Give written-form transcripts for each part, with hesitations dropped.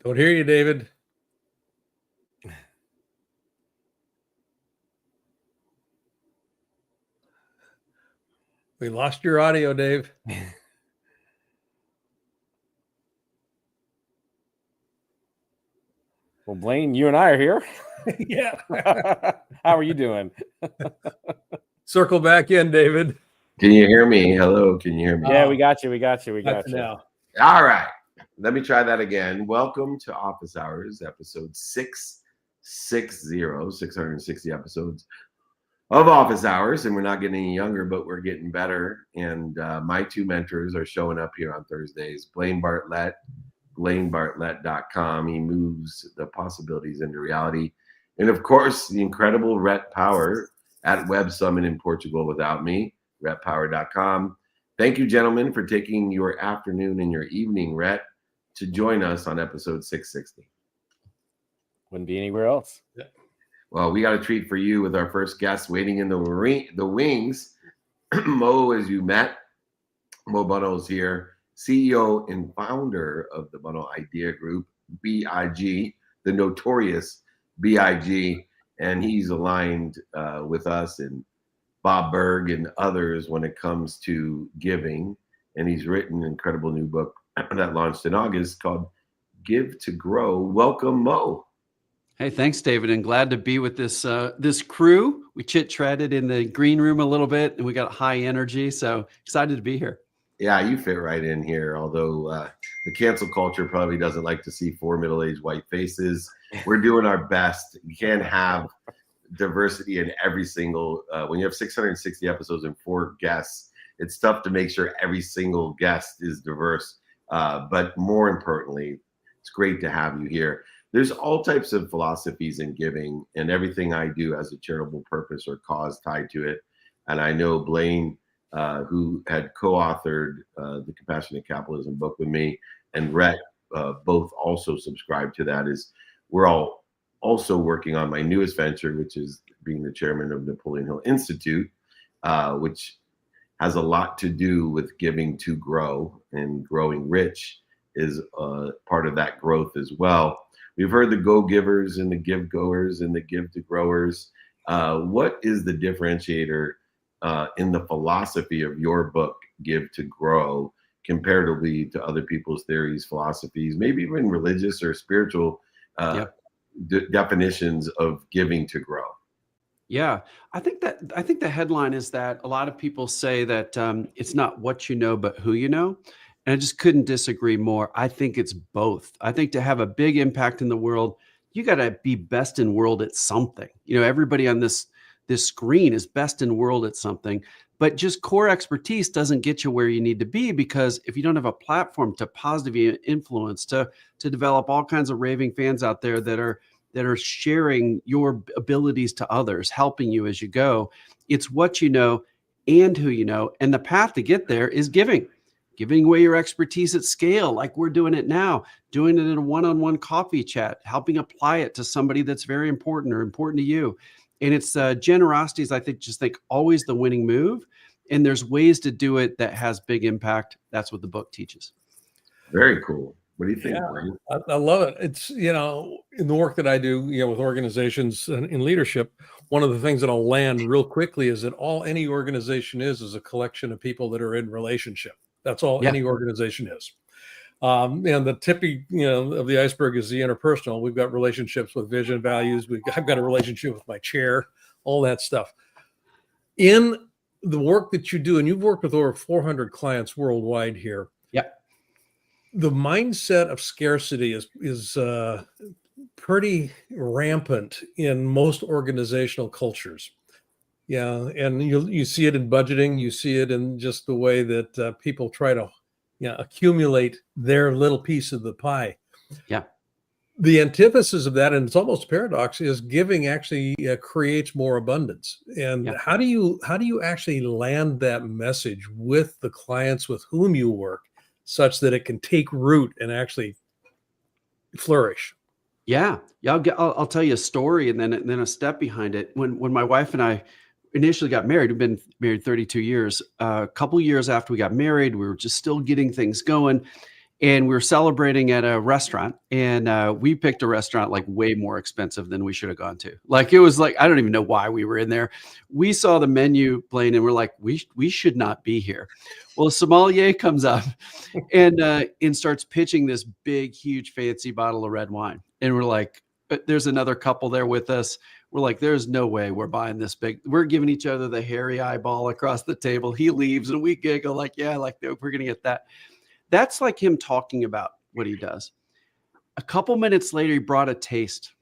Don't hear you, David. We lost your audio, Dave. Well, Blaine, you and I are here. Yeah. How are you doing? Circle back in, David. Can you hear me? Hello, can you hear me? Yeah, we got you. We got you. Now. All right. Let me try that again. Welcome to Office Hours, episode 660 episodes of Office Hours. And we're not getting any younger, but we're getting better. And my two mentors are showing up here on Thursdays. Blaine Bartlett, BlaineBartlett.com. He moves the possibilities into reality. And of course, the incredible Rhett Power at Web Summit in Portugal without me, RhettPower.com. Thank you, gentlemen, for taking your afternoon and your evening, Rhett, to join us on episode 660. Wouldn't be anywhere else. Yeah. Well, we got a treat for you with our first guest waiting in the wings. Mo, as you met, Mo Bunnell's here, CEO and founder of the Bunnell Idea Group, BIG, the notorious BIG, and he's aligned with us and Bob Berg and others when it comes to giving. And he's written an incredible new book that launched in August called Give to Grow. Welcome, Mo. Hey, thanks, David, and glad to be with this crew. We chit-chatted in the green room a little bit, and we got high energy, so excited to be here. Yeah, you fit right in here, although the cancel culture probably doesn't like to see 4 middle-aged white faces. We're doing our best. You can't have diversity in every single, when you have 660 episodes and 4 guests, it's tough to make sure every single guest is diverse. But more importantly, it's great to have you here. There's all types of philosophies in giving, and everything I do has a charitable purpose or cause tied to it. And I know Blaine, who had co-authored the Compassionate Capitalism book with me, and Rhett both also subscribe to that. We're all also working on my newest venture, which is being the chairman of Napoleon Hill Institute, which has a lot to do with giving to grow, and growing rich is part of that growth as well. We've heard the go-givers and the give-goers and the give-to-growers. What is the differentiator in the philosophy of your book, Give to Grow, comparatively to other people's theories, philosophies, maybe even religious or spiritual definitions of giving to grow? Yeah, I think the headline is that a lot of people say that it's not what you know, but who you know. And I just couldn't disagree more. I think it's both. I think to have a big impact in the world, you got to be best in world at something. You know, everybody on this screen is best in world at something, but just core expertise doesn't get you where you need to be, because if you don't have a platform to positively influence, to develop all kinds of raving fans out there that are sharing your abilities to others, helping you as you go, it's what you know and who you know. And the path to get there is giving away your expertise at scale, like we're doing it now, doing it in a one-on-one coffee chat, helping apply it to somebody that's very important or important to you. And it's generosity is, I think, always the winning move. And there's ways to do it that has big impact. That's what the book teaches. Very cool. What do you think, Blaine? I love it. It's, in the work that I do, with organizations and in leadership, one of the things that I'll land real quickly is that all any organization is a collection of people that are in relationship. That's all any organization is. And the tippy, of the iceberg is the interpersonal. We've got relationships with vision, values. I've got a relationship with my chair, all that stuff. In the work that you do, and you've worked with over 400 clients worldwide here. Yeah. The mindset of scarcity is pretty rampant in most organizational cultures. Yeah, and you see it in budgeting. You see it in just the way that people try to accumulate their little piece of the pie. Yeah. The antithesis of that, and it's almost a paradox, is giving actually creates more abundance. And how do you actually land that message with the clients with whom you work, such that it can take root and actually flourish? Yeah. I'll tell you a story and then a step behind it. When my wife and I initially got married, we've been married 32 years. A couple years after we got married, we were just still getting things going. and we were celebrating at a restaurant, and we picked a restaurant like way more expensive than we should have gone to. Like, it was like, I don't even know why we were in there. We saw the menu, Blaine, and we're like, we should not be here. Well, a sommelier comes up and starts pitching this big, huge, fancy bottle of red wine. And we're like, there's another couple there with us. We're like, there's no way we're buying this big. We're giving each other the hairy eyeball across the table. He leaves and we giggle like, yeah, like we're going to get that. That's like him talking about what he does. A couple minutes later, he brought a taste.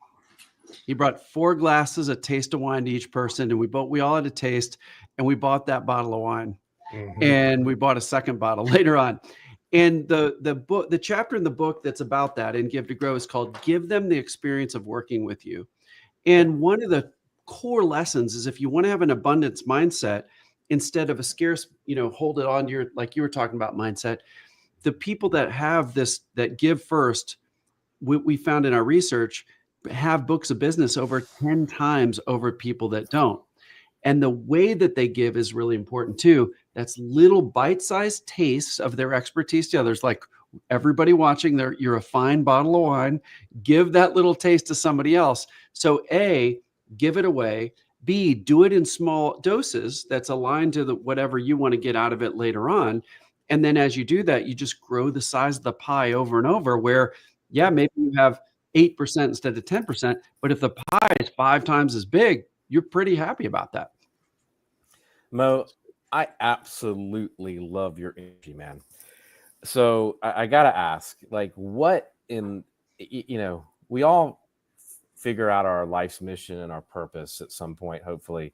He brought 4 glasses, a taste of wine to each person. And we all had a taste, and we bought that bottle of wine. Mhm. And we bought a second bottle later on. And the chapter in the book that's about that in Give to Grow is called Give Them the Experience of Working with You. And one of the core lessons is, if you want to have an abundance mindset, instead of a scarce, hold it on to your, like you were talking about, mindset, the people that have this, that give first, we found in our research, have books of business over 10 times over people that don't. And the way that they give is really important too. That's little bite-sized tastes of their expertise to others. Like, everybody watching there, you're a fine bottle of wine, give that little taste to somebody else. So A, give it away. B, do it in small doses that's aligned to whatever you want to get out of it later on. And then as you do that, you just grow the size of the pie over and over, where, yeah, maybe you have 8% instead of 10%, but if the pie is 5 times as big, you're pretty happy about that. Mo, I absolutely love your energy, man. So I gotta ask, like, what we all figure out our life's mission and our purpose at some point, hopefully.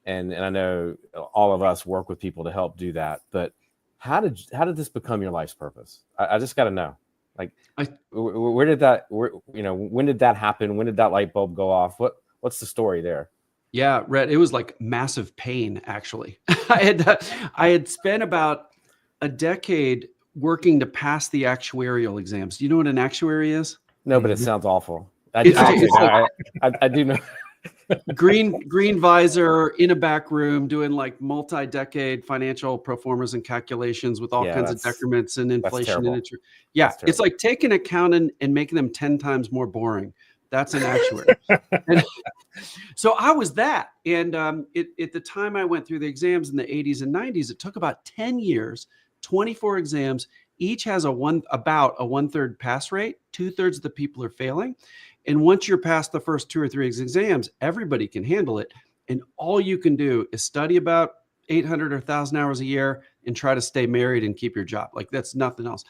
And I know all of us work with people to help do that. But how did this become your life's purpose? I just got to know. Like, when did that happen? When did that light bulb go off? What's the story there? Yeah, Rhett, it was like massive pain, actually. I had spent about a decade working to pass the actuarial exams. Do you know what an actuary is? No, but it sounds awful. I do know. Green visor in a back room doing like multi-decade financial pro formas and calculations with all kinds of decrements and inflation and interest. Yeah, it's like taking accounting and making them 10 times more boring. That's an actuary. And so I was that. And at the time I went through the exams in the 80s and 90s, it took about 10 years, 24 exams. Each has about a 1/3 pass rate. 2/3 of the people are failing. And once you're past the first 2 or 3 exams, everybody can handle it. And all you can do is study about 800 or 1,000 hours a year and try to stay married and keep your job. Like, that's nothing else.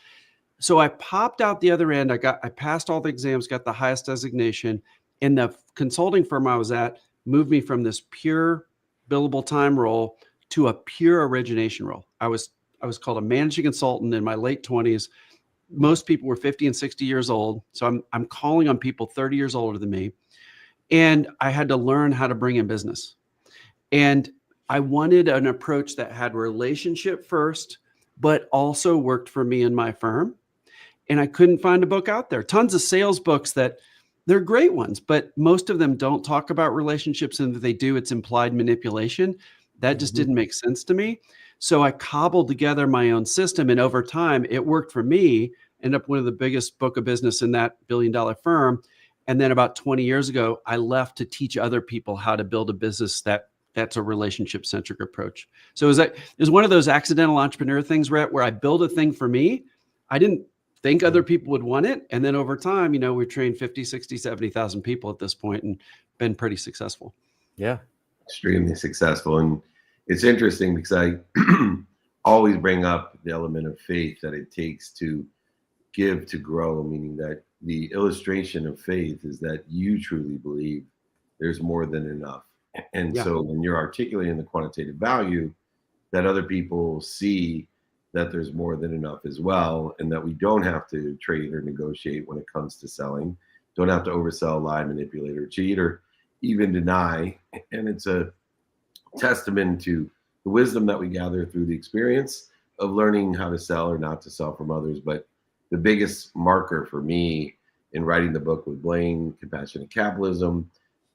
So I popped out the other end. I passed all the exams, got the highest designation. And the consulting firm I was at moved me from this pure billable time role to a pure origination role. I was called a managing consultant in my late 20s. Most people were 50 and 60 years old. So I'm calling on people 30 years older than me. And I had to learn how to bring in business. And I wanted an approach that had relationship first, but also worked for me and my firm. And I couldn't find a book out there. Tons of sales books that they're great ones, but most of them don't talk about relationships. And if they do, it's implied manipulation. That just didn't make sense to me. So I cobbled together my own system, and over time it worked for me. Ended up one of the biggest book of business in that billion-dollar firm. And then about 20 years ago, I left to teach other people how to build a business that's a relationship-centric approach. So it was one of those accidental entrepreneur things, Rhett, where I built a thing for me. I didn't think other people would want it. And then over time, we've trained 50, 60, 70,000 people at this point and been pretty successful. Yeah. Extremely successful. And it's interesting because I always bring up the element of faith that it takes to give to grow, meaning that the illustration of faith is that you truly believe there's more than enough. And so when you're articulating the quantitative value, that other people see that there's more than enough as well, and that we don't have to trade or negotiate when it comes to selling, don't have to oversell, lie, manipulate, or cheat, or even deny. And it's a testament to the wisdom that we gather through the experience of learning how to sell or not to sell from others. But the biggest marker for me in writing the book with Blaine, Compassionate Capitalism,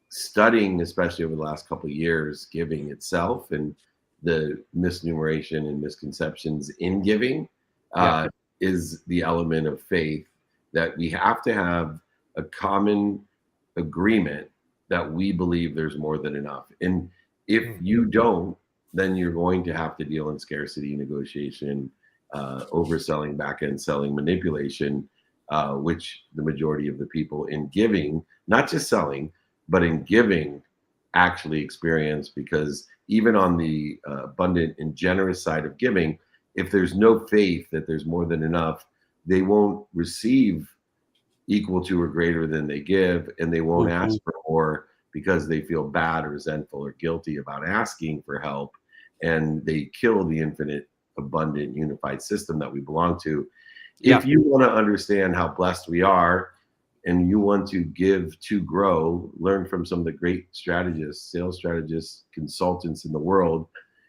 studying, especially over the last couple of years, giving itself and the misnumeration and misconceptions in giving, is the element of faith, that we have to have a common agreement that we believe there's more than enough. And if you don't, then you're going to have to deal in scarcity negotiation, overselling, back-end selling, manipulation, which the majority of the people in giving, not just selling, but in giving, actually experience. Because even on the abundant and generous side of giving, if there's no faith that there's more than enough, they won't receive equal to or greater than they give, and they won't ask for more because they feel bad or resentful or guilty about asking for help, and they kill the infinite, abundant, unified system that we belong to. If you want to understand how blessed we are, and you want to give to grow, learn from some of the great strategists, sales strategists, consultants in the world,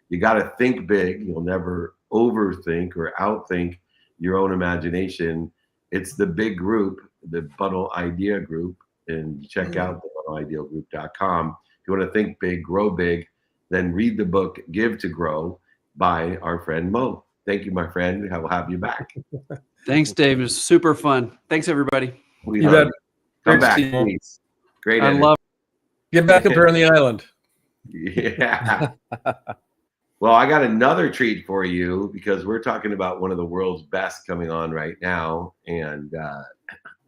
you got to think big. You'll never overthink or outthink your own imagination. It's the big group, the Bunnell Idea Group, and check out the BunnellIdeaGroup.com. If you want to think big, grow big, then read the book Give to Grow by our friend Mo. Thank you, my friend. I will have you back. Thanks, Dave. It was super fun. Thanks, everybody. We You love bet. you. Come Great to back, see you. please. Great I energy. love Get back up here on the island. Yeah. Well, I got another treat for you, because we're talking about one of the world's best coming on right now. And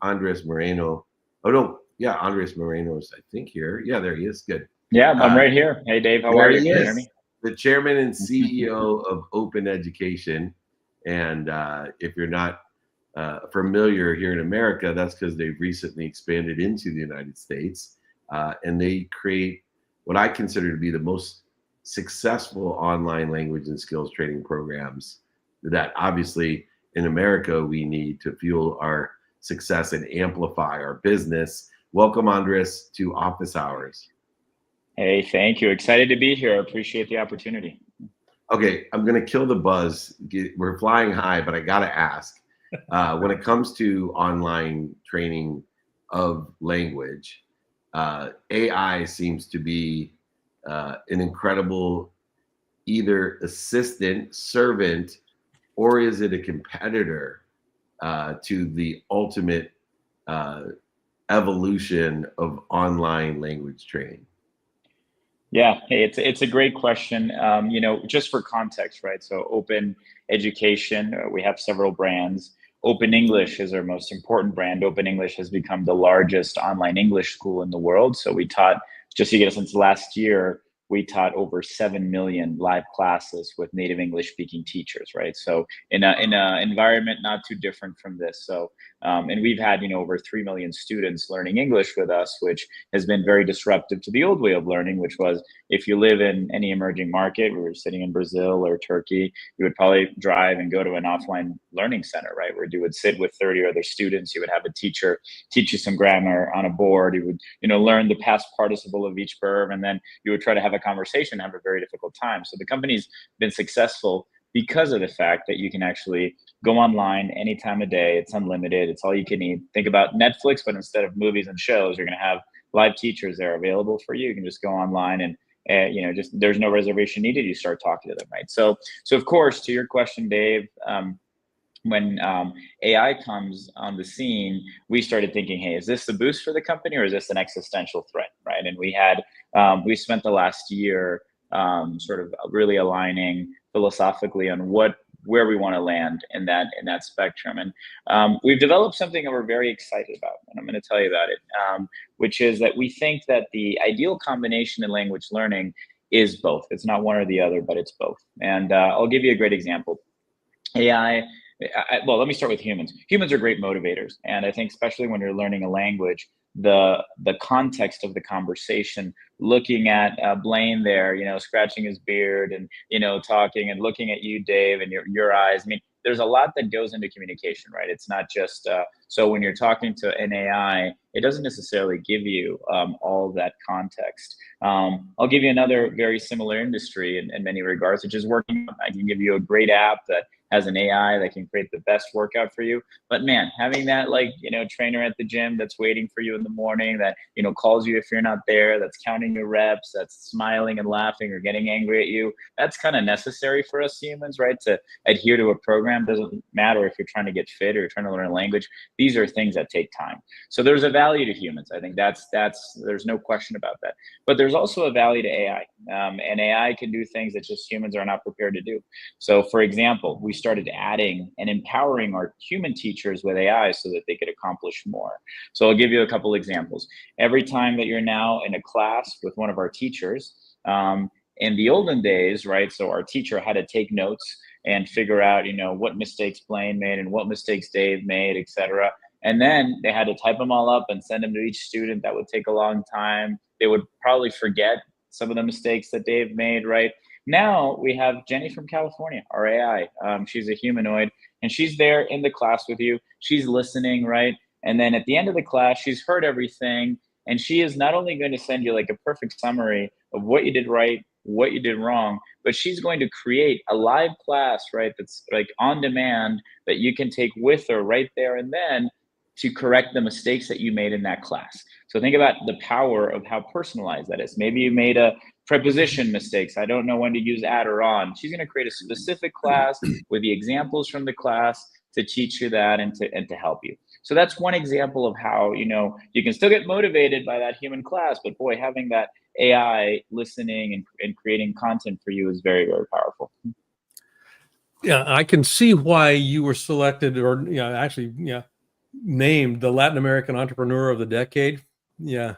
Andres Moreno. Oh, no. Yeah, Andres Moreno is, I think, here. Yeah, there he is. Good. Yeah, I'm right here. Hey, Dave, how are you? Can you hear me? The chairman and CEO of Open Education. And if you're not familiar here in America, that's because they've recently expanded into the United States. And they create what I consider to be the most successful online language and skills training programs that obviously in America we need to fuel our success and amplify our business. Welcome, Andres, to Office Hours. Hey, thank you. Excited to be here. I appreciate the opportunity. Okay, I'm going to kill the buzz. We're flying high, but I got to ask, when it comes to online training of language, AI seems to be an incredible either assistant, servant, or is it a competitor to the ultimate evolution of online language training? Yeah, hey, it's a great question. You know, just for context, right? So Open Education, we have several brands. Open English is our most important brand. Open English has become the largest online English school in the world. So we taught, just to get a sense, last year, we taught over 7 million live classes with native English speaking teachers, right? So in a environment not too different from this. So, and we've had, you know, over 3 million students learning English with us, which has been very disruptive to the old way of learning, which was if you live in any emerging market, we were sitting in Brazil or Turkey, you would probably drive and go to an offline learning center, right? Where you would sit with 30 other students, you would have a teacher teach you some grammar on a board, you would, you know, learn the past participle of each verb, and then you would try to have a conversation, have a very difficult time. So the company's been successful because of the fact that you can actually go online any time of day. It's unlimited. It's all you can eat. Think about Netflix, but instead of movies and shows, you're going to have live teachers there available for you. You can just go online and you know, just there's no reservation needed. You start talking to them, right? So of course, to your question, Dave, when AI comes on the scene, we started thinking, hey, is this a boost for the company or is this an existential threat, right? And we spent the last year sort of really aligning philosophically on where we want to land in that spectrum. And we've developed something that we're very excited about, and I'm going to tell you about it, which is that we think that the ideal combination in language learning is both. It's not one or the other, but it's both. And I'll give you a great example. Well, let me start with humans. Humans are great motivators. And I think especially when you're learning a language, the context of the conversation, looking at Blaine there, you know, scratching his beard and, you know, talking and looking at you, Dave, and your eyes. I mean, there's a lot that goes into communication, right? It's not just, so when you're talking to an AI, it doesn't necessarily give you all that context. I'll give you another very similar industry in many regards, which is working. I can give you a great app that has an AI that can create the best workout for you. But man, having that, like, you know, trainer at the gym that's waiting for you in the morning, that, you know, calls you if you're not there, that's counting your reps, that's smiling and laughing or getting angry at you, that's kind of necessary for us humans, right? To adhere to a program. Doesn't matter if you're trying to get fit or you're trying to learn a language. These are things that take time. So there's a value to humans. I think that's there's no question about that. But there's also a value to AI, and AI can do things that just humans are not prepared to do. So for example, we started adding and empowering our human teachers with AI so that they could accomplish more. So I'll give you a couple examples. Every time that you're now in a class with one of our teachers, in the olden days, right, so our teacher had to take notes and figure out, you know, what mistakes Blaine made and what mistakes Dave made, etc. And then they had to type them all up and send them to each student. That would take a long time. They would probably forget some of the mistakes that Dave made, right? Now we have Jenny from California, our AI. She's a humanoid, and she's there in the class with you. She's listening, right? And then at the end of the class, she's heard everything. And she is not only going to send you like a perfect summary of what you did right, what you did wrong, but she's going to create a live class, right? That's like on demand that you can take with her right there and then to correct the mistakes that you made in that class. So think about the power of how personalized that is. Maybe you made a preposition mistakes. I don't know when to use at or on. She's going to create a specific class with the examples from the class to teach you that and to help you. So that's one example of how, you know, you can still get motivated by that human class, but boy, having that AI listening and creating content for you is very, very powerful. Yeah, I can see why you were selected, or actually, named the Latin American Entrepreneur of the Decade. Yeah.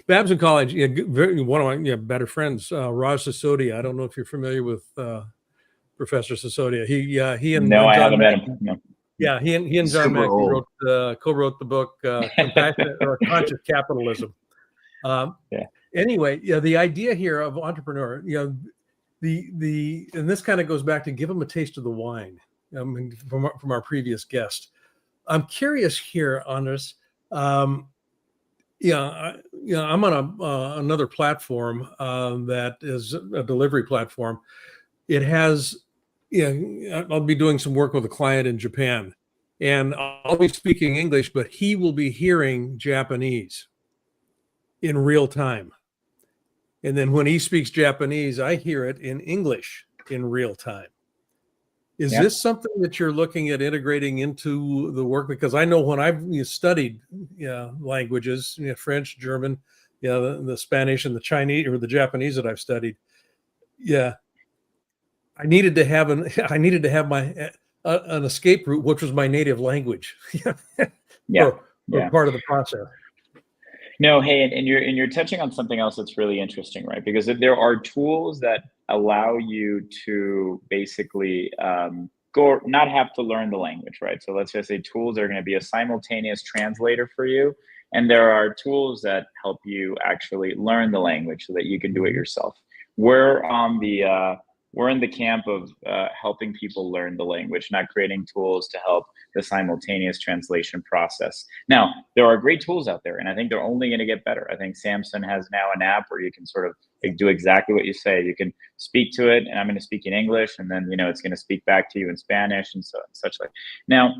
Babson College. One of my better friends, Raj Sisodia. I don't know if you're familiar with Professor Sisodia. He and no, John I haven't met Mackey, him. No. Yeah, he and John Mackey co-wrote the book Compassionate or Conscious Capitalism. Anyway, the idea here of entrepreneur, and this kind of goes back to give them a taste of the wine. From our previous guest, I'm curious here on this. I'm on another platform that is a delivery platform. It has, I'll be doing some work with a client in Japan, and I'll be speaking English, but he will be hearing Japanese in real time. And then when he speaks Japanese, I hear it in English in real time. Is this something that you're looking at integrating into the work? Because I know when I've studied languages, French, German, the Spanish and the Chinese or the Japanese that I've studied, I needed to have my an escape route, which was my native language. for part of the process. No, hey, and you're touching on something else that's really interesting, right? Because if there are tools that allow you to basically not have to learn the language, right? So let's just say tools are going to be a simultaneous translator for you, and there are tools that help you actually learn the language so that you can do it yourself. We're in the camp of helping people learn the language, not creating tools to help the simultaneous translation process. Now, there are great tools out there, and I think they're only going to get better. I think Samsung has now an app where you can sort of do exactly what you say. You can speak to it, and I'm going to speak in English, and then it's going to speak back to you in Spanish and such like. Now,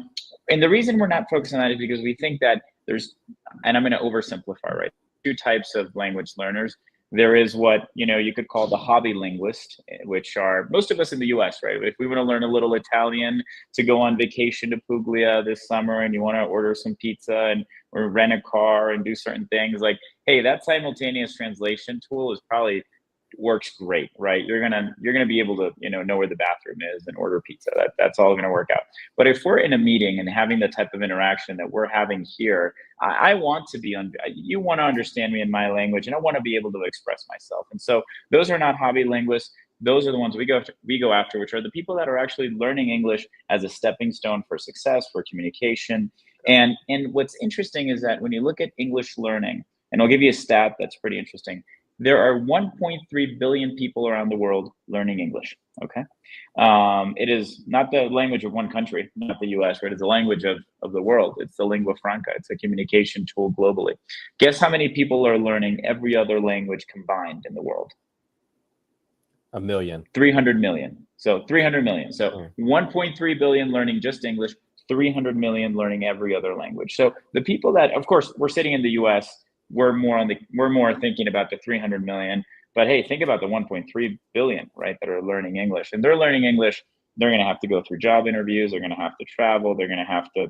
and the reason we're not focused on that is because we think that there's, and I'm going to oversimplify, right? Two types of language learners. There is what you could call the hobby linguist, which are most of us in the US, right? If we want to learn a little Italian to go on vacation to Puglia this summer, and you want to order some pizza or rent a car and do certain things, like, hey, that simultaneous translation tool works great, right? You're gonna be able to know where the bathroom is and order pizza. That's all gonna work out. But if we're in a meeting and having the type of interaction that we're having here, I want to be you want to understand me in my language, and I want to be able to express myself. And so those are not hobby linguists. Those are the ones we go after, which are the people that are actually learning English as a stepping stone for success, for communication. And what's interesting is that when you look at English learning, and I'll give you a stat that's pretty interesting. There are 1.3 billion people around the world learning English, okay? It is not the language of one country, not the US, right? It's the language of the world. It's the lingua franca. It's a communication tool globally. Guess how many people are learning every other language combined in the world? A million. 300 million. So 300 million. So 1.3 billion learning just English, 300 million learning every other language. So the people that, of course, we're sitting in the US, we're more thinking about the 300 million. But hey, think about the 1.3 billion, right, that are learning English. And they're learning English. They're going to have to go through job interviews. They're going to have to travel. They're going to have to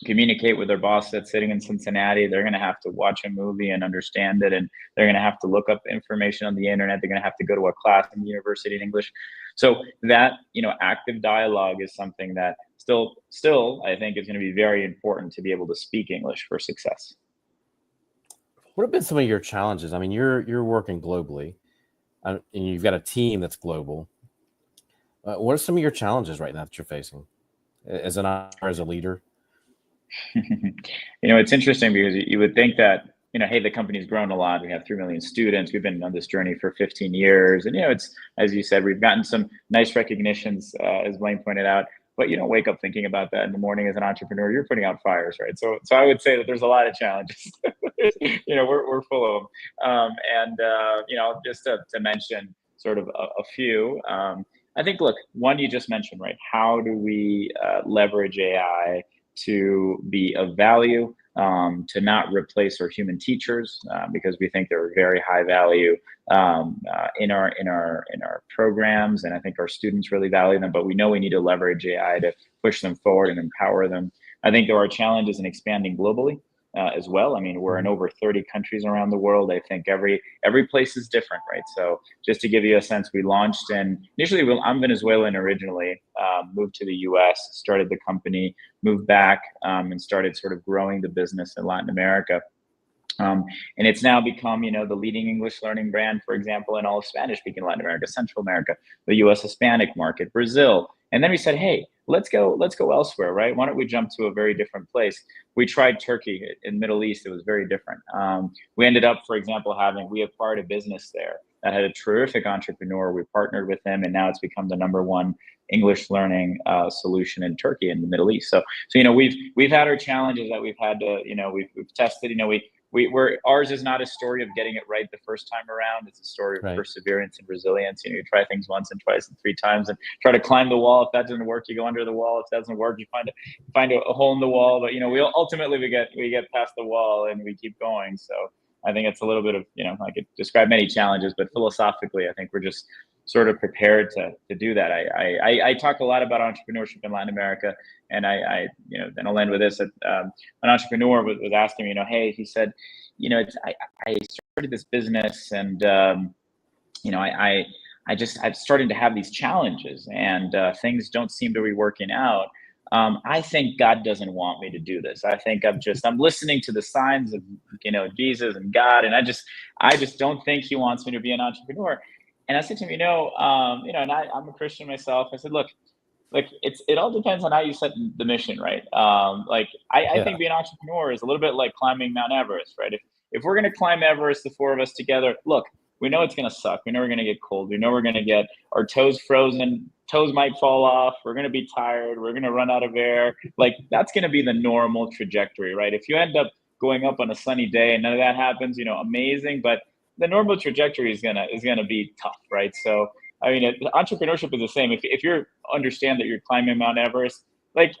communicate with their boss that's sitting in Cincinnati. They're going to have to watch a movie and understand it. And they're going to have to look up information on the internet. They're going to have to go to a class in the university in English. So that, active dialogue is something that still, I think is going to be very important to be able to speak English for success. What have been some of your challenges? I mean, you're working globally, and you've got a team that's global. What are some of your challenges right now that you're facing as a leader? It's interesting because you would think that, hey, the company's grown a lot. We have 3 million students. We've been on this journey for 15 years. And, it's, as you said, we've gotten some nice recognitions, as Blaine pointed out, but you don't wake up thinking about that in the morning as an entrepreneur. You're putting out fires, right? So I would say that there's a lot of challenges. We're full of them. Just to mention sort of a few, I think, look, one you just mentioned, right? How do we leverage AI to be of value, to not replace our human teachers, because we think they're very high value in our programs, and I think our students really value them. But we know we need to leverage AI to push them forward and empower them. I think there are challenges in expanding globally as well. I mean, we're in over 30 countries around the world. I think every place is different, right? So just to give you a sense, we launched initially, I'm Venezuelan originally, moved to the US, started the company, moved back, and started sort of growing the business in Latin America. And it's now become, the leading English learning brand, for example, in all of Spanish-speaking Latin America, Central America, the US Hispanic market, Brazil. And then we said, hey, let's go elsewhere, right? Why don't we jump to a very different place? We tried Turkey in Middle East. It was very different. We ended up, for example, we acquired a business there that had a terrific entrepreneur. We partnered with him, and now it's become the #1 English learning solution in Turkey in the Middle East. So we've had our challenges that we've had to, we've tested, ours is not a story of getting it right the first time around. It's a story of perseverance and resilience. You try things once and twice and 3 times and try to climb the wall. If that doesn't work, you go under the wall. If that doesn't work, you find a hole in the wall. But we get past the wall and we keep going. So I think it's a little bit of, I could describe many challenges, but philosophically, I think we're just sort of prepared to do that. I talk a lot about entrepreneurship in Latin America, and then I'll end with this. An entrepreneur was asking me, hey, he said, I started this business, and I'm starting to have these challenges, and things don't seem to be working out. I think God doesn't want me to do this. I think I'm listening to the signs of, Jesus and God, and I just don't think He wants me to be an entrepreneur. And I said to him, and I'm a Christian myself. I said, look, it all depends on how you set the mission, right? I think being an entrepreneur is a little bit like climbing Mount Everest, right? If we're going to climb Everest, the 4 of us together, look, we know it's going to suck. We know we're going to get cold. We know we're going to get our toes frozen. Toes might fall off. We're going to be tired. We're going to run out of air. That's going to be the normal trajectory, right? If you end up going up on a sunny day and none of that happens, amazing. But the normal trajectory is gonna be tough, right? So I mean, entrepreneurship is the same. If you understand that you're climbing Mount Everest,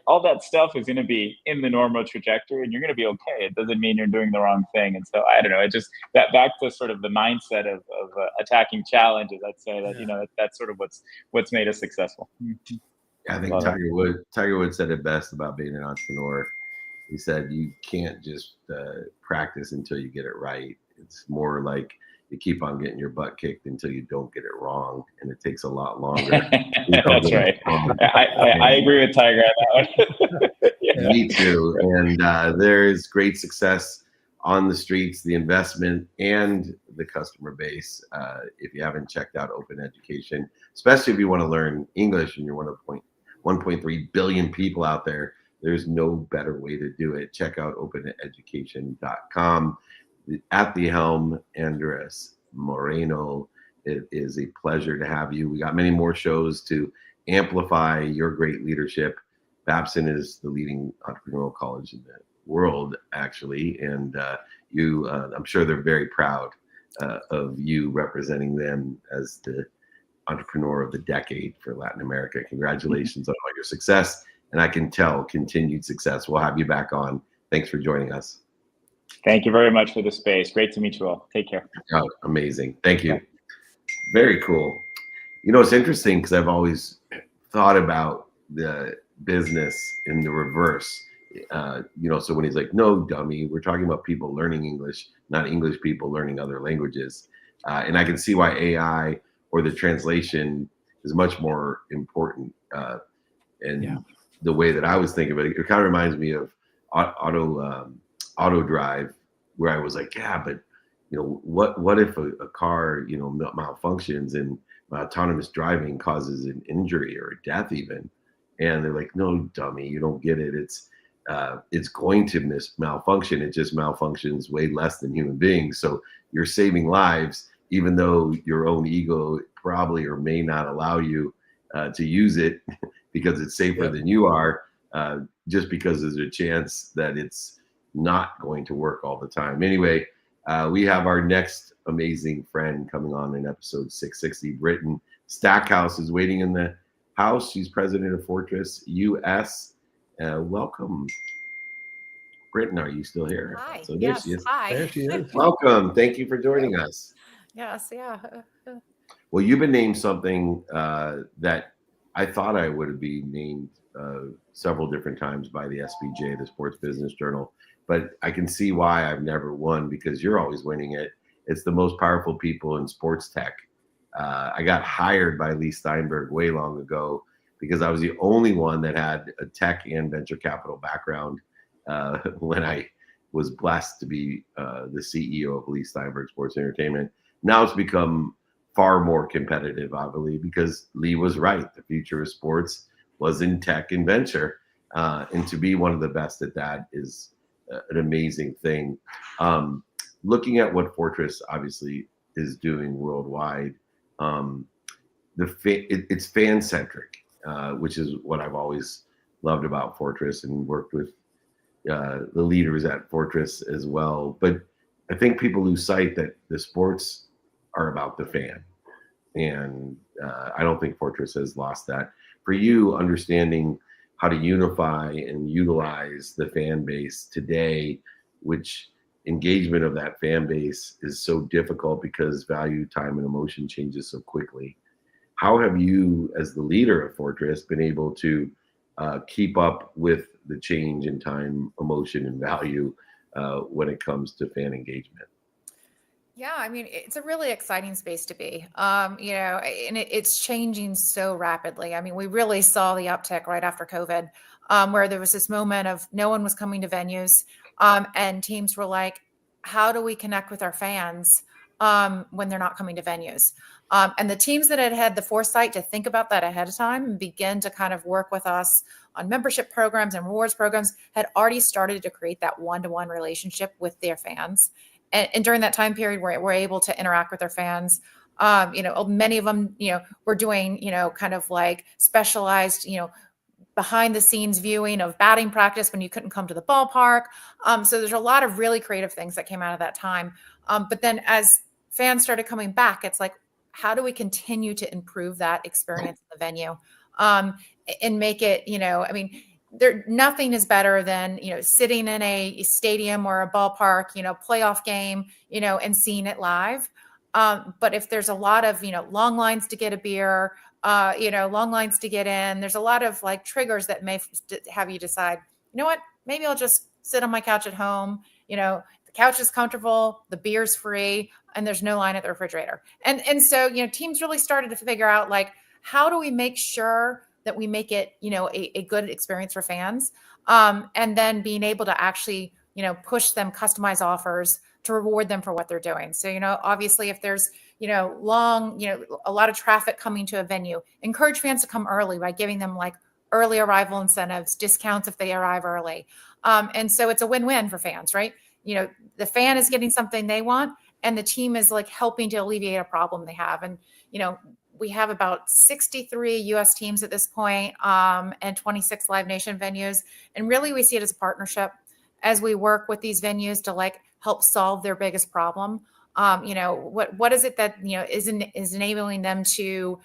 all that stuff is gonna be in the normal trajectory, and you're gonna be okay. It doesn't mean you're doing the wrong thing. And so I don't know. It just that back to sort of the mindset of attacking challenges. I'd say that that's sort of what's made us successful. I think Tiger Woods said it best about being an entrepreneur. He said you can't just practice until you get it right. It's more like you keep on getting your butt kicked until you don't get it wrong, and it takes a lot longer. That's right. I agree with Tiger on that one. Me too. And there is great success on the streets, the investment, and the customer base. If you haven't checked out Open Education, especially if you want to learn English and you're one of 1.3 billion people out there, there's no better way to do it. Check out openeducation.com. At the helm, Andres Moreno. It is a pleasure to have you. We got many more shows to amplify your great leadership. Babson is the leading entrepreneurial college in the world, actually, and I'm sure they're very proud of you representing them as the Entrepreneur of the Decade for Latin America. Congratulations on all your success. And I can tell continued success. We'll have you back on. Thanks for joining us. Thank you very much for the space. Great to meet you all. Take care. Oh, amazing. Thank you. Very cool. You know, it's interesting because I've always thought about the business in the reverse. You know, so when he's like, no, dummy, we're talking about people learning English, not English people learning other languages. And I can see why AI or the translation is much more important. And the way that I was thinking of it, it kind of reminds me of auto drive, where I was like, yeah, but you know, what if a car, you know, malfunctions and autonomous driving causes an injury or a death even? And they're like, no, dummy, you don't get it. It's going to malfunction. It just malfunctions way less than human beings. So you're saving lives, even though your own ego probably or may not allow you to use it because it's safer than you are, just because there's a chance that it's not going to work all the time. Anyway, we have our next amazing friend coming on in episode 660. Britton Stackhouse is waiting in the house. She's president of Fortress US. Welcome. Britton, are you still here? Hi. So there Yes. she is. Hi. There she is. Welcome. Thank you for joining us. Yes. Yeah. Well, you've been named something that I thought I would be named several different times by the SBJ, the Sports Business Journal, but I can see why I've never won, because you're always winning it. It's the most powerful people in sports tech. I got hired by Lee Steinberg way long ago because I was the only one that had a tech and venture capital background when I was blessed to be the CEO of Lee Steinberg Sports Entertainment. Now it's become far more competitive, I believe, because Lee was right. The future of sports was in tech and venture. And to be one of the best at that is an amazing thing. Looking at what Fortress obviously is doing worldwide, it's fan-centric, which is what I've always loved about Fortress, and worked with the leaders at Fortress as well. But I think people lose sight that the sports are about the fan. And I don't think Fortress has lost that. For you, understanding how to unify and utilize the fan base today, which engagement of that fan base is so difficult because value, time, and emotion changes so quickly. How have you, as the leader of Fortress, been able to keep up with the change in time, emotion, and value when it comes to fan engagement? Yeah. I mean, it's a really exciting space to be, you know, and it's changing so rapidly. I mean, we really saw the uptick right after COVID, where there was this moment of no one was coming to venues, and teams were like, how do we connect with our fans when they're not coming to venues? And the teams that had had the foresight to think about that ahead of time and begin to kind of work with us on membership programs and rewards programs had already started to create that one-to-one relationship with their fans. And during that time period where we're able to interact with our fans, you know, many of them, you know, we're doing, you know, kind of like specialized, you know, behind the scenes viewing of batting practice when you couldn't come to the ballpark. So there's a lot of really creative things that came out of that time. But then as fans started coming back, it's like, how do we continue to improve that experience in the venue and make it, you know, I mean, nothing is better than, you know, sitting in a stadium or a ballpark, you know, playoff game, you know, and seeing it live. But if there's a lot of, you know, long lines to get a beer, you know, long lines to get in, there's a lot of like triggers that may have you decide, you know what, maybe I'll just sit on my couch at home. You know, the couch is comfortable, the beer's free, and there's no line at the refrigerator. And so, you know, teams really started to figure out like, how do we make sure that we make it, you know, a good experience for fans, and then being able to actually, you know, push them customized offers to reward them for what they're doing. So, you know, obviously if there's, you know, a lot of traffic coming to a venue, encourage fans to come early by giving them like early arrival incentives, discounts if they arrive early. And so it's a win-win for fans, right? You know, the fan is getting something they want, and the team is like helping to alleviate a problem they have. And, you know, we have about 63 US teams at this point, and 26 Live Nation venues. And really we see it as a partnership as we work with these venues to like help solve their biggest problem. What is it that, is enabling them to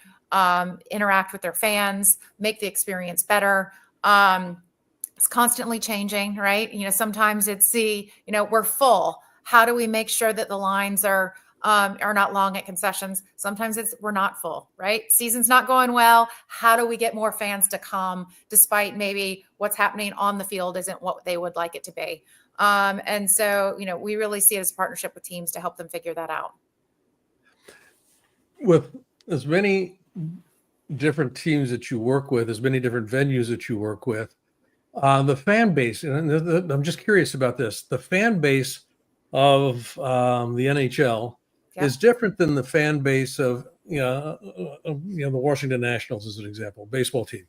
interact with their fans, make the experience better. It's constantly changing, right? Sometimes it's we're full. How do we make sure that the lines are not long at concessions? Sometimes we're not full, right? Season's not going well. How do we get more fans to come despite maybe what's happening on the field isn't what they would like it to be? And so, we really see it as a partnership with teams to help them figure that out. With as many different teams that you work with, as many different venues that you work with, the fan base, and I'm just curious about this, the fan base of the NHL is different than the fan base of, the Washington Nationals, as an example, baseball team.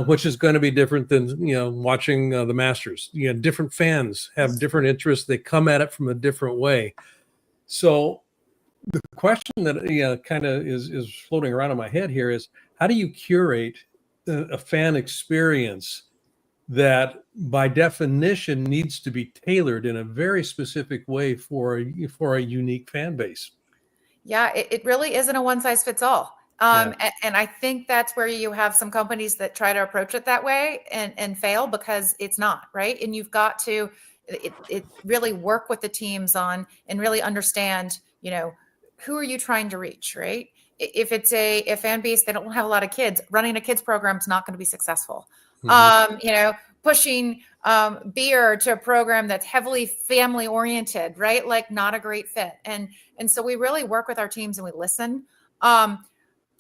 Which is going to be different than watching the Masters. Different fans have different interests. They come at it from a different way. So the question that kind of is floating around in my head here is, how do you curate a fan experience that by definition needs to be tailored in a very specific way for a unique fan base? Yeah, it really isn't a one size fits all. And I think that's where you have some companies that try to approach it that way and fail, because it's not, right. And you've got to it really work with the teams on and really understand, who are you trying to reach, right? If it's a fan base that don't have a lot of kids, running a kids program is not going to be successful. Mm-hmm. Pushing beer to a program that's heavily family oriented, right? Like, not a great fit. And so we really work with our teams and we listen.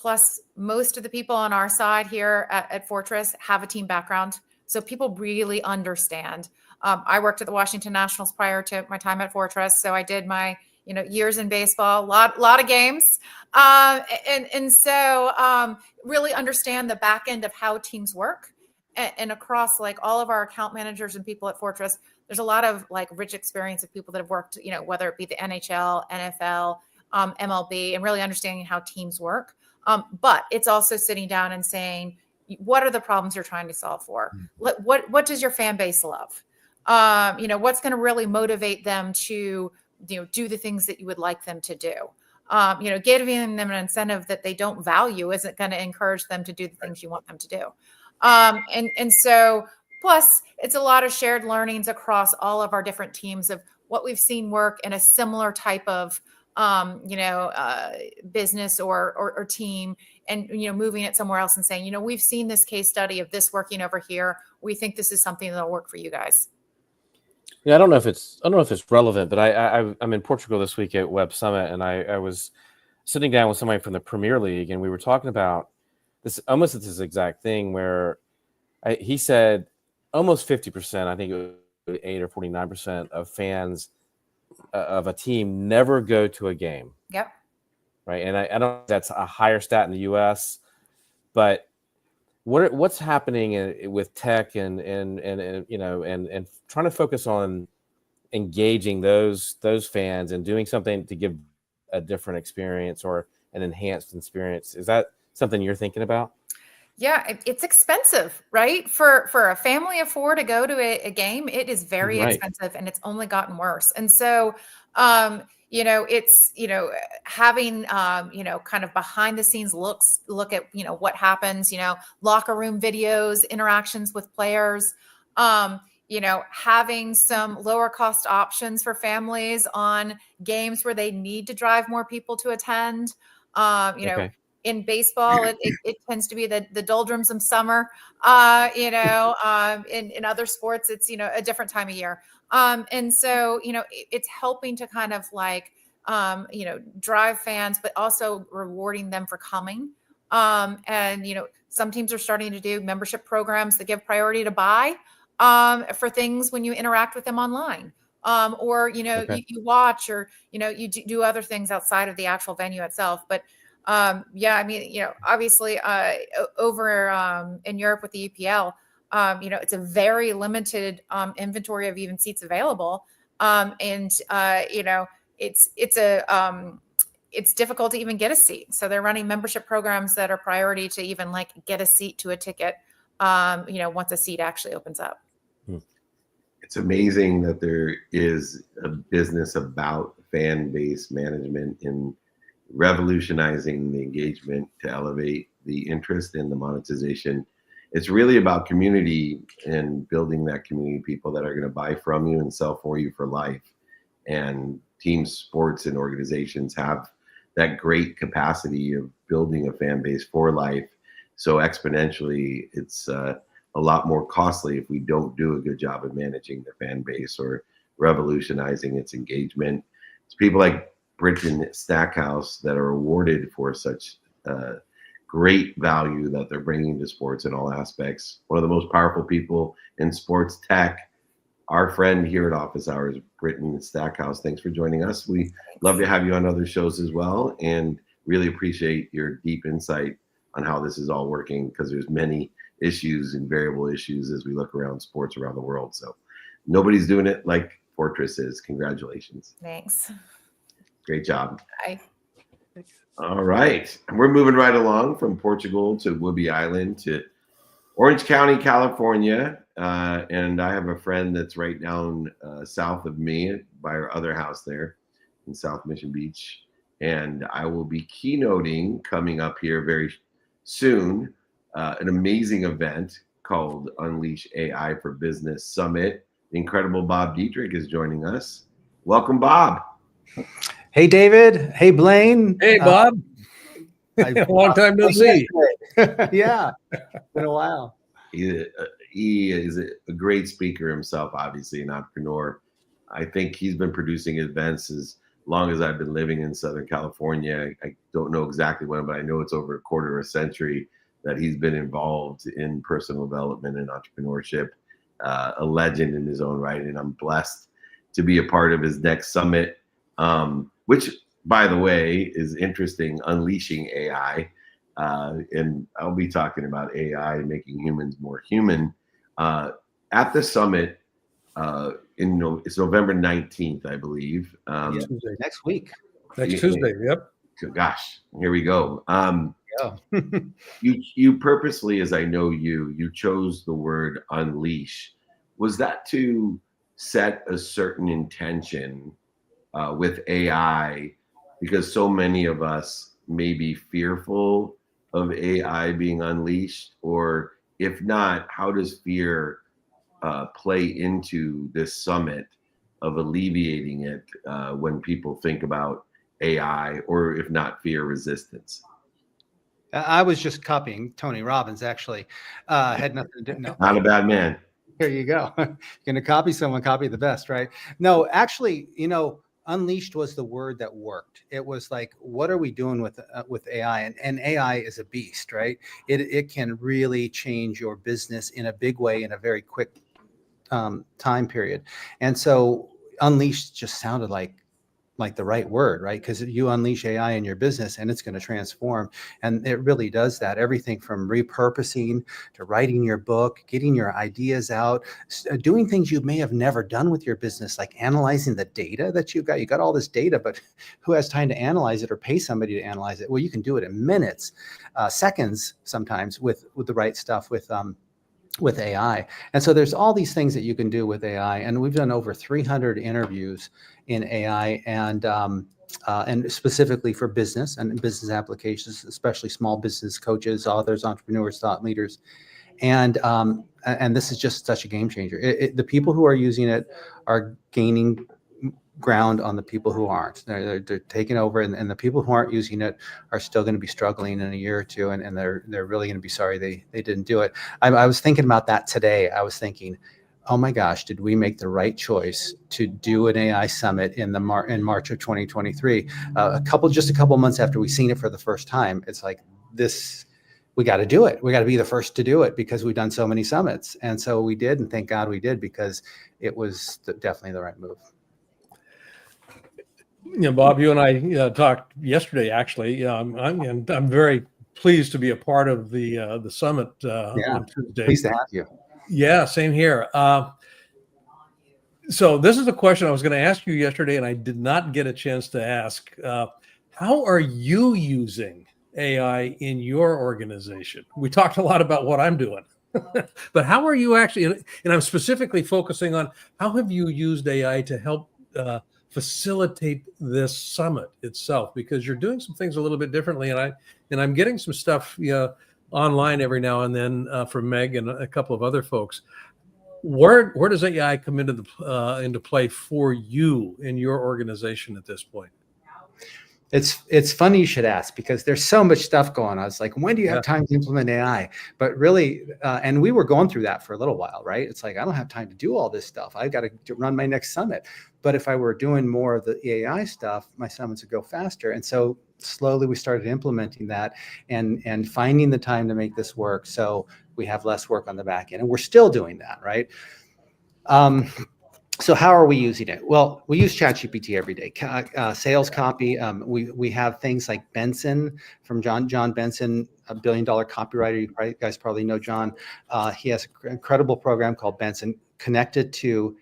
Plus, most of the people on our side here at Fortress have a team background. So people really understand. I worked at the Washington Nationals prior to my time at Fortress. So I did my, years in baseball, a lot of games. And so really understand the back end of how teams work. And across like all of our account managers and people at Fortress, there's a lot of like rich experience of people that have worked, whether it be the NHL, NFL, MLB, and really understanding how teams work. But it's also sitting down and saying, what are the problems you're trying to solve for? What does your fan base love? What's going to really motivate them to, do the things that you would like them to do? Giving them an incentive that they don't value isn't going to encourage them to do the things you want them to do. And so plus it's a lot of shared learnings across all of our different teams of what we've seen work in a similar type of business or team, and, moving it somewhere else and saying, we've seen this case study of this working over here. We think this is something that'll work for you guys. Yeah, I don't know if it's relevant, but I'm in Portugal this week at Web Summit, and I was sitting down with somebody from the Premier League, and we were talking about this, almost this exact thing where he said almost 50%, I think it was 8 or 49% of fans of a team never go to a game. Yep. Right. And I don't know if that's a higher stat in the US, but what's happening with tech and trying to focus on engaging those fans and doing something to give a different experience or an enhanced experience. Is that something you're thinking about? Yeah, it's expensive, right? For a family of 4 to go to a game, it is very expensive, and it's only gotten worse. And so, it's, having, kind of behind the scenes look at, what happens, locker room videos, interactions with players, having some lower cost options for families on games where they need to drive more people to attend. In baseball, it tends to be the doldrums of summer. In other sports, it's, a different time of year. And so, it's helping to kind of like, drive fans, but also rewarding them for coming. And, some teams are starting to do membership programs that give priority to buy for things when you interact with them online. Or, you watch, or, you do other things outside of the actual venue itself. But obviously over in Europe with the EPL, it's a very limited inventory of even seats available. It's difficult to even get a seat. So they're running membership programs that are priority to even like get a seat to a ticket, once a seat actually opens up. It's amazing that there is a business about fan base management in revolutionizing the engagement to elevate the interest in the monetization. It's really about community and building that community, people that are going to buy from you and sell for you for life. And team sports and organizations have that great capacity of building a fan base for life. So exponentially, it's a lot more costly if we don't do a good job of managing the fan base or revolutionizing its engagement. It's people like Britton Stackhouse that are awarded for such great value that they're bringing to sports in all aspects. One of the most powerful people in sports tech, our friend here at Office Hours, Britton Stackhouse. Thanks for joining us. We love to have you on other shows as well, and really appreciate your deep insight on how this is all working, because there's many issues and variable issues as we look around sports around the world. So nobody's doing it like Fortress is. Congratulations. Thanks. Great job. Bye. All right. We're moving right along from Portugal to Whidbey Island to Orange County, California. And I have a friend that's right down south of me by our other house there in South Mission Beach. And I will be keynoting coming up here very soon, an amazing event called Unleash AI for Business Summit. The incredible Bob Dietrich is joining us. Welcome, Bob. Hey, David. Hey, Blaine. Hey, Bob. Long time no see. Yeah, been a while. He is a great speaker himself, obviously an entrepreneur. I think he's been producing events as long as I've been living in Southern California. I don't know exactly when, but I know it's over a quarter of a century that he's been involved in personal development and entrepreneurship, a legend in his own right. And I'm blessed to be a part of his next summit, which, by the way, is interesting, Unleashing AI. And I'll be talking about AI making humans more human. At the summit, it's November 19th, I believe. Next week. Next Tuesday, yep. Gosh, here we go. Yeah. You purposely, as I know you chose the word unleash. Was that to set a certain intention with AI, because so many of us may be fearful of AI being unleashed? Or if not, how does fear play into this summit of alleviating it when people think about AI, or if not, fear resistance? I was just copying Tony Robbins, actually. Had nothing to do. No. Not a bad man. Here you go. You're going to copy someone, copy the best, right? No, actually, unleashed was the word that worked. It was like, what are we doing with AI? And AI is a beast, right? It can really change your business in a big way in a very quick time period. And so unleashed just sounded like the right word, right? Because you unleash AI in your business and it's going to transform. And it really does that. Everything from repurposing to writing your book, getting your ideas out, doing things you may have never done with your business, like analyzing the data that you've got. You got all this data, but who has time to analyze it or pay somebody to analyze it? Well, you can do it in minutes, seconds, sometimes with the right stuff with AI. And so there's all these things that you can do with AI. And we've done over 300 interviews in AI and specifically for business and business applications, especially small business coaches, authors, entrepreneurs, thought leaders. And this is just such a game changer. The people who are using it are gaining ground on the people who aren't. They're taking over, and the people who aren't using it are still going to be struggling in a year or two, and they're really going to be sorry they didn't do it. I was thinking about that today. I was thinking, oh my gosh, did we make the right choice to do an AI summit in March of 2023? Just a couple months after we've seen it for the first time, it's like this. We got to do it. We got to be the first to do it because we've done so many summits, and so we did, and thank God we did, because it was definitely the right move. Bob, you and I talked yesterday. Actually, I'm very pleased to be a part of the summit on Tuesday. Pleased to have you. Yeah, same here. So this is a question I was going to ask you yesterday, and I did not get a chance to ask. How are you using AI in your organization? We talked a lot about what I'm doing, but how are you actually? And I'm specifically focusing on how have you used AI to help facilitate this summit itself, because you're doing some things a little bit differently. And I'm getting some stuff online every now and then from Meg and a couple of other folks. Where does AI come into play for you in your organization at this point? It's funny you should ask, because there's so much stuff going on. It's like, when do you have time to implement AI? But really, and we were going through that for a little while, right? It's like, I don't have time to do all this stuff. I've got to run my next summit. But if I were doing more of the AI stuff, my summits would go faster. And so slowly we started implementing that and finding the time to make this work, so we have less work on the back end. And we're still doing that, right? So how are we using it? Well, we use ChatGPT every day. Sales copy. We have things like Benson from John Benson, $1 billion copywriter. You guys probably know John. He has an incredible program called Benson, connected to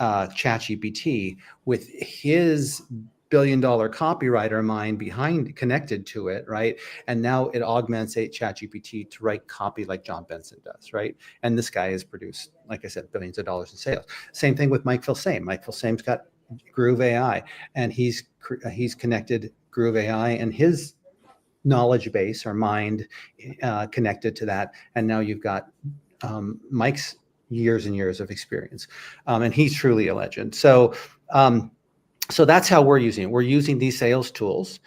ChatGPT with his $1 billion copywriter mind connected to it, right? And now it augments ChatGPT to write copy like John Benson does, right? And this guy has produced, like I said, billions of dollars in sales. Same thing with Mike Filsame. Mike Filsame's got Groove AI, and he's connected Groove AI and his knowledge base or mind connected to that. And now you've got Mike's years and years of experience, and he's truly a legend. So that's how we're using it. We're using these sales tools.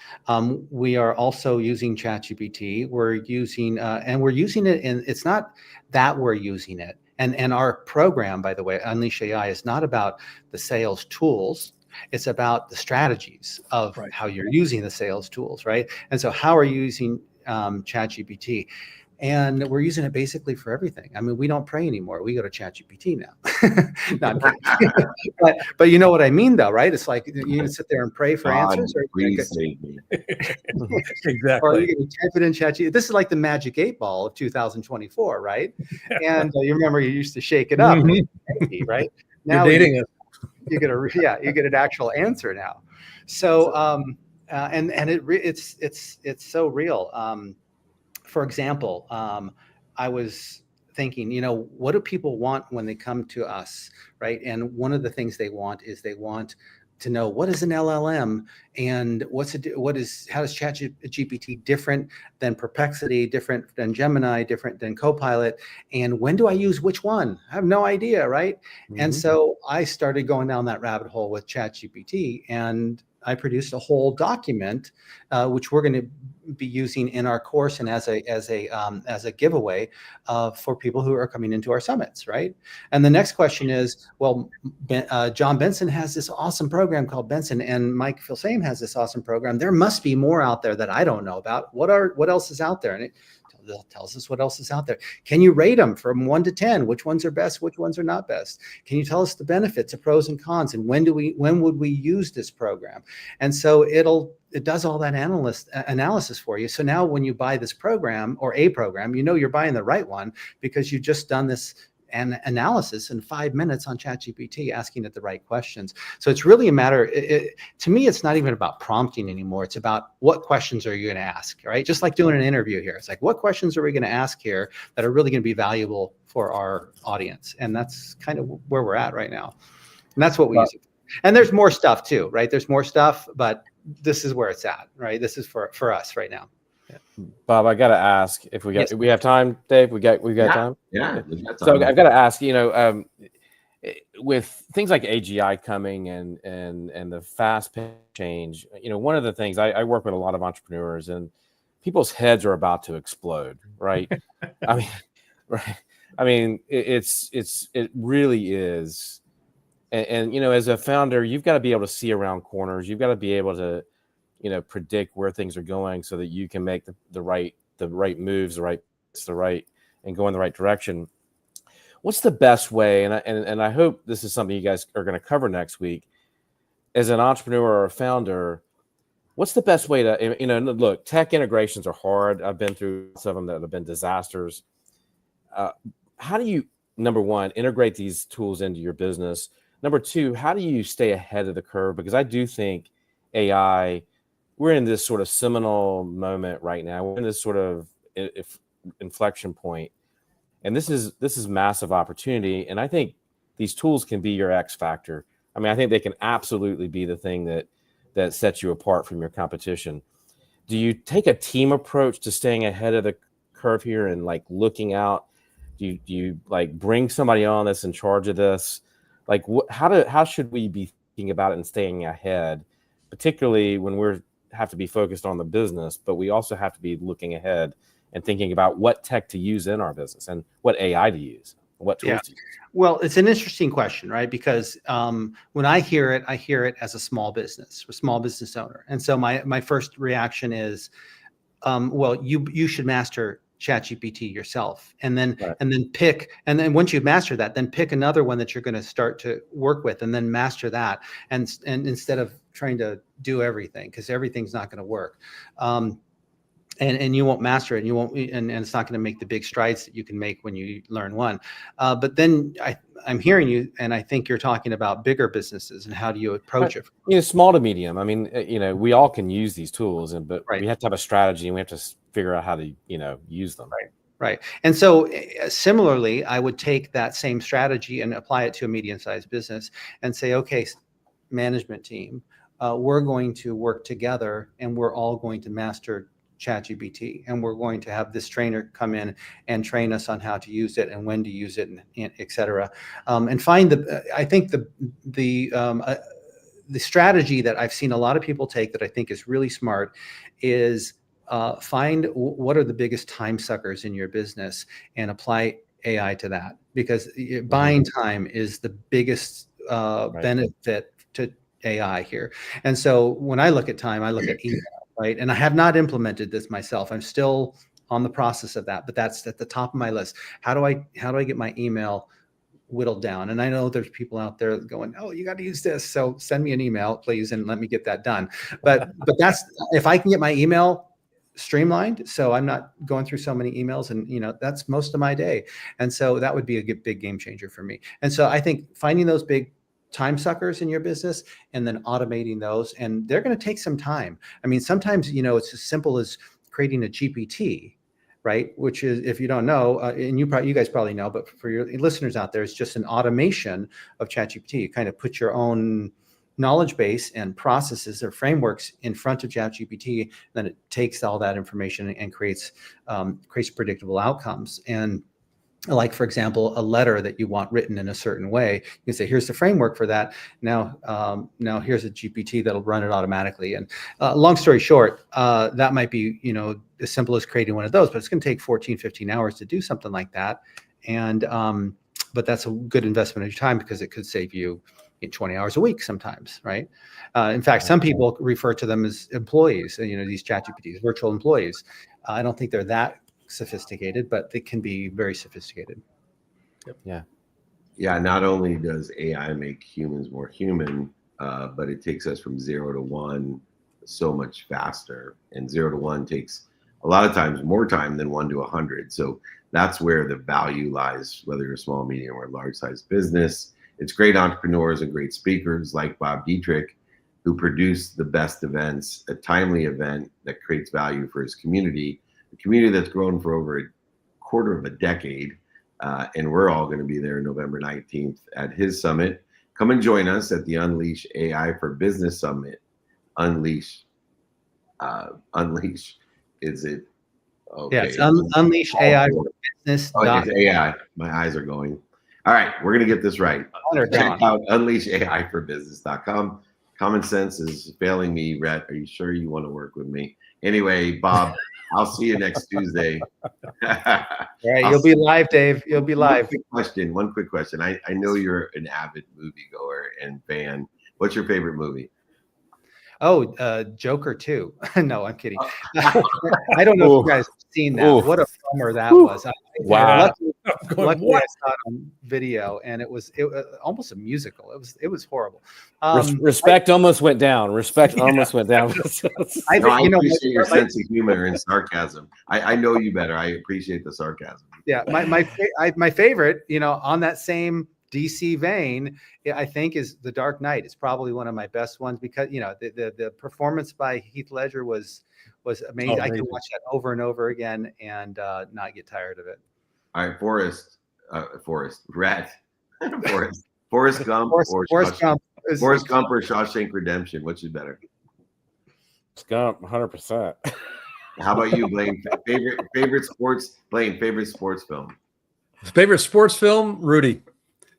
We are also using ChatGPT. We're using it, and it's not that we're using it. And our program, by the way, Unleash AI, is not about the sales tools. It's about the strategies of how you're using the sales tools, right? And so how are you using ChatGPT? And we're using it basically for everything. I mean, we don't pray anymore. We go to ChatGPT now. Not kidding. but you know what I mean, though, right? It's like, you can sit there and pray for answers. Or Please save me. Exactly. Or you can type it in ChatGPT. This is like the magic 8 ball of 2024, right? And you remember you used to shake it up, right? Now you're dating it. You get an actual answer now. So it's so real. For example, I was thinking, what do people want when they come to us, right? And one of the things they want to know, what is an LLM, and how does ChatGPT different than Perplexity, different than Gemini, different than Copilot, and when do I use which one? I have no idea, right? Mm-hmm. And so I started going down that rabbit hole with ChatGPT, and I produced a whole document, which we're going to be using in our course and as a giveaway for people who are coming into our summits, right? And the next question is, well, John Benson has this awesome program called Benson, and Mike Filsame has this awesome program. There must be more out there that I don't know about. What else is out there? And it tells us what else is out there. Can you rate them from 1 to 10? Which ones are best? Which ones are not best? Can you tell us the benefits, the pros and cons, and when would we use this program? And so it does all that analysis for you. So now when you buy this program or a program, you're buying the right one because you've just done this analysis in 5 minutes on ChatGPT, asking it the right questions. So it's really a matter, to me, it's not even about prompting anymore. It's about what questions are you going to ask, right? Just like doing an interview here. It's like, what questions are we going to ask here that are really going to be valuable for our audience? And that's kind of where we're at right now. And that's what we use it for. And there's more stuff too, right? There's more stuff, but this is where it's at, right? This is for us right now. Bob, I got to ask if we have time, Dave. We got time. Yeah. We got time. So I've got to ask. With things like AGI coming and the fast change, one of the things I work with a lot of entrepreneurs, and people's heads are about to explode. Right? It really is. And as a founder, you've got to be able to see around corners. You've got to be able to predict where things are going so that you can make the right moves, and go in the right direction. What's the best way? And I hope this is something you guys are going to cover next week. As an entrepreneur or a founder, what's the best way to, look, tech integrations are hard. I've been through some of them that have been disasters. How do you, number one, integrate these tools into your business? Number two, how do you stay ahead of the curve? Because I do think AI, we're in this sort of seminal moment right now. We're in this sort of inflection point, and this is massive opportunity. And I think these tools can be your X factor. I mean, I think they can absolutely be the thing that sets you apart from your competition. Do you take a team approach to staying ahead of the curve here and like looking out? Do you like bring somebody on that's in charge of this? Like, how should we be thinking about it and staying ahead, particularly when we have to be focused on the business, but we also have to be looking ahead and thinking about what tech to use in our business and what AI to use, what tools to use? Well, it's an interesting question, right? Because when I hear it as a small business owner. And so my first reaction is, well, you should master ChatGPT yourself, and then once you've mastered that, then pick another one that you're going to start to work with, and then master that, and instead of trying to do everything, because everything's not going to work. And you won't master it, and it's not going to make the big strides that you can make when you learn one. But then I'm hearing you, and I think you're talking about bigger businesses and how do you approach it? Small to medium. I mean, we all can use these tools, but we have to have a strategy, and we have to figure out how to, use them. Right. And so similarly, I would take that same strategy and apply it to a medium-sized business and say, okay, management team, we're going to work together, and we're all going to master ChatGPT, and we're going to have this trainer come in and train us on how to use it and when to use it, and et cetera. And find I think the strategy that I've seen a lot of people take that I think is really smart is find what are the biggest time suckers in your business and apply AI to that, because buying time is the biggest benefit to AI here. And so when I look at time, I look at email. Right. And I have not implemented this myself. I'm still on the process of that, but that's at the top of my list. How do I get my email whittled down? And I know there's people out there going, oh, you got to use this. So send me an email, please, and let me get that done. But that's, if I can get my email streamlined, so I'm not going through so many emails, and that's most of my day. And so that would be a big game changer for me. And so I think finding those big time suckers in your business and then automating those, and they're going to take some time. I mean, sometimes, it's as simple as creating a GPT, right? Which is, if you don't know, and you guys probably know, but for your listeners out there, it's just an automation of ChatGPT. You kind of put your own knowledge base and processes or frameworks in front of ChatGPT, then it takes all that information and creates predictable outcomes. And like, for example, a letter that you want written in a certain way, you can say, here's the framework for that. Now here's a GPT that'll run it automatically. And long story short, that might be, as simple as creating one of those, but it's going to take 14, 15 hours to do something like that. And, but that's a good investment of your time, because it could save you 20 hours a week sometimes, right? In fact, some people refer to them as employees, these ChatGPTs, virtual employees. I don't think they're that sophisticated, but they can be very sophisticated. Yeah. Not only does AI make humans more human, but it takes us from 0 to 1 so much faster. And 0 to 1 takes a lot of times more time than 1 to 100. So that's where the value lies, whether you're a small, medium, or large size business. It's great entrepreneurs and great speakers like Bob Dietrich who produce the best events, a timely event that creates value for his community. A community that's grown for over a quarter of a decade, and we're all going to be there November 19th at his summit. Come and join us at the Unleash AI for Business Summit. Unleash is it? Okay. Yeah, it's Unleash AI for Business. Oh, it's AI. My eyes are going. All right, we're going to get this right. Check out unleashaiforbusiness.com. Common sense is failing me, Rhett. Are you sure you want to work with me? Anyway, Bob, I'll see you next Tuesday. All right, you'll be live, Dave. You'll be live. One quick question. I know you're an avid moviegoer and fan. What's your favorite movie? Oh, Joker 2. No, I'm kidding. I don't know if you guys have seen that. What a bummer that was. Wow. Luckily I saw it on video, and it was almost a musical. It was horrible. Respect almost went down. Almost went down. I appreciate your sense of humor and sarcasm. I know you better. I appreciate the sarcasm. Yeah, my favorite, on that same DC vein, I think, is The Dark Knight. It's probably one of my best ones, because the performance by Heath Ledger was amazing. I can watch that over and over again and not get tired of it. All right, Rhett, Forrest Gump. Forrest Gump. Forrest Gump or Shawshank Redemption? Which is better? Scump, 100%. How about you, Blaine? Favorite sports? Blaine, favorite sports film? Favorite sports film? Rudy.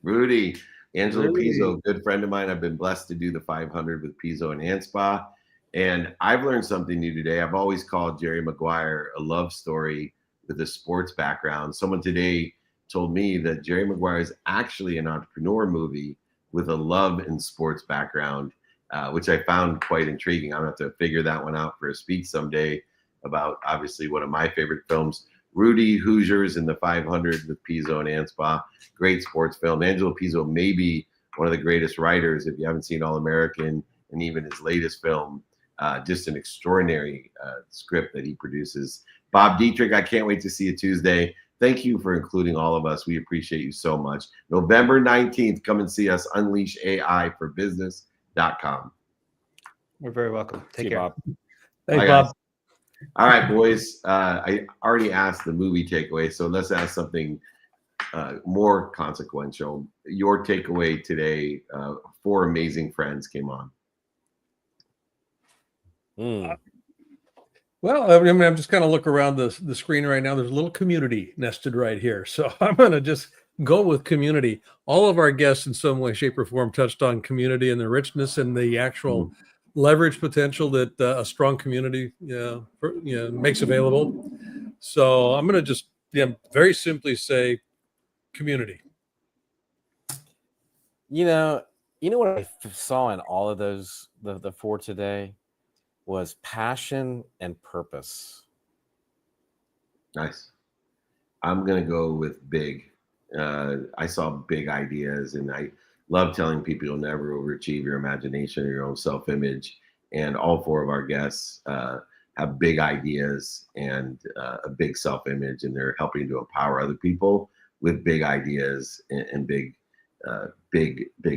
Rudy. Angelo Rudy. Pizzo, good friend of mine. I've been blessed to do the 500 with Pizzo and Anspa. And I've learned something new today. I've always called Jerry Maguire a love story with a sports background. Someone today told me that Jerry Maguire is actually an entrepreneur movie with a love and sports background, which I found quite intriguing. I'm gonna have to figure that one out for a speech someday about obviously one of my favorite films, Rudy, Hoosiers, and the 500 with Pizzo and Anspa. Great sports film. Angelo Pizzo may be one of the greatest writers. If you haven't seen All American and even his latest film, just an extraordinary script that he produces. Bob Dietrich, I can't wait to see you Tuesday. Thank you for including all of us. We appreciate you so much. November 19th, come and see us, unleashaiforbusiness.com. You're very welcome. See Take you, care. Bob. Thanks, Bye, Bob. guys. All right, boys. I already asked the movie takeaway, so let's ask something more consequential. Your takeaway today, 4 amazing friends came on. Well, I mean, I'm just kind of look around the screen right now. There's a little community nested right here. So I'm going to just go with community. All of our guests in some way, shape, or form touched on community and the richness and the actual leverage potential that a strong community makes available. So I'm going to just very simply say community. You know what I saw in all of those, the 4 today, was passion and purpose. Nice. I'm going to go with big. I saw big ideas, and I love telling people you'll never overachieve your imagination or your own self-image. And all 4 of our guests have big ideas and a big self-image, and they're helping to empower other people with big ideas and big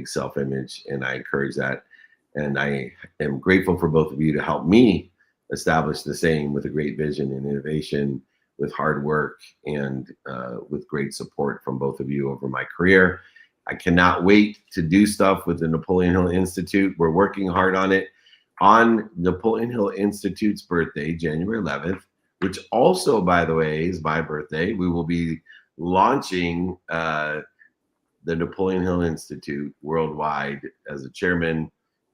self-image. And I encourage that. And I am grateful for both of you to help me establish the same with a great vision and innovation, with hard work, and with great support from both of you over my career. I cannot wait to do stuff with the Napoleon Hill Institute. We're working hard on it. On Napoleon Hill Institute's birthday, January 11th, which also, by the way, is my birthday, we will be launching the Napoleon Hill Institute worldwide. As a chairman,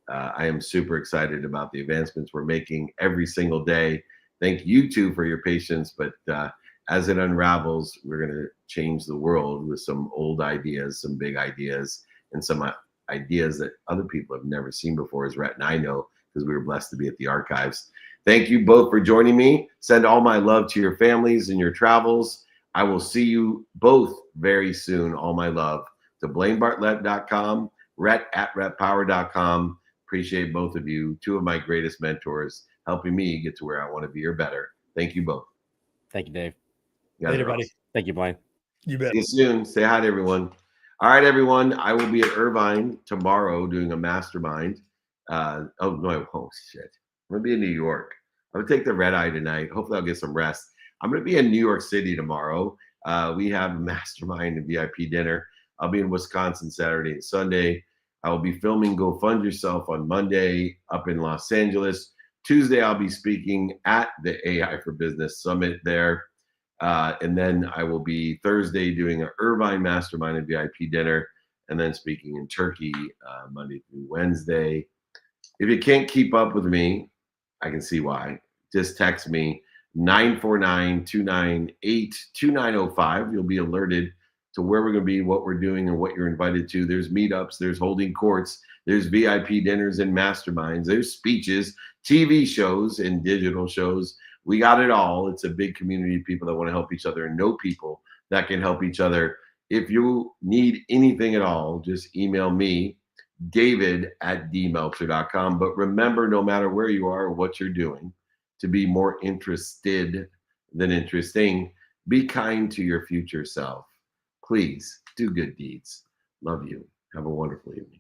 I am super excited about the advancements we're making every single day. Thank you too for your patience, but as it unravels, we're going to change the world with some old ideas, some big ideas, and some ideas that other people have never seen before, as Rhett and I know, because we were blessed to be at the archives. Thank you both for joining me. Send all my love to your families and your travels. I will see you both very soon. All my love to BlaineBartlett.com, Rhett at RhettPower.com. Appreciate both of you, 2 of my greatest mentors, helping me get to where I want to be or better. Thank you both. Thank you, Dave. You guys Later, are buddy. awesome. Thank you, Blaine. You bet. See you soon. Say hi to everyone. All right, everyone. I will be at Irvine tomorrow doing a mastermind. Oh, no, I won't. Shit. I'm going to be in New York. I'm going to take the red eye tonight. Hopefully, I'll get some rest. I'm going to be in New York City tomorrow. We have a mastermind and VIP dinner. I'll be in Wisconsin Saturday and Sunday. I will be filming Go Fund Yourself on Monday up in Los Angeles. Tuesday, I'll be speaking at the AI for Business Summit there. And then I will be Thursday doing an Irvine Mastermind and VIP dinner, and then speaking in Turkey Monday through Wednesday. If you can't keep up with me, I can see why. Just text me 949-298-2905. You'll be alerted to where we're going to be, what we're doing, and what you're invited to. There's meetups, there's holding courts, there's VIP dinners and masterminds, there's speeches, TV shows, and digital shows. We got it all. It's a big community of people that want to help each other and know people that can help each other. If you need anything at all, just email me, david@dmeltzer.com. But remember, no matter where you are or what you're doing, to be more interested than interesting. Be kind to your future self. Please do good deeds. Love you. Have a wonderful evening.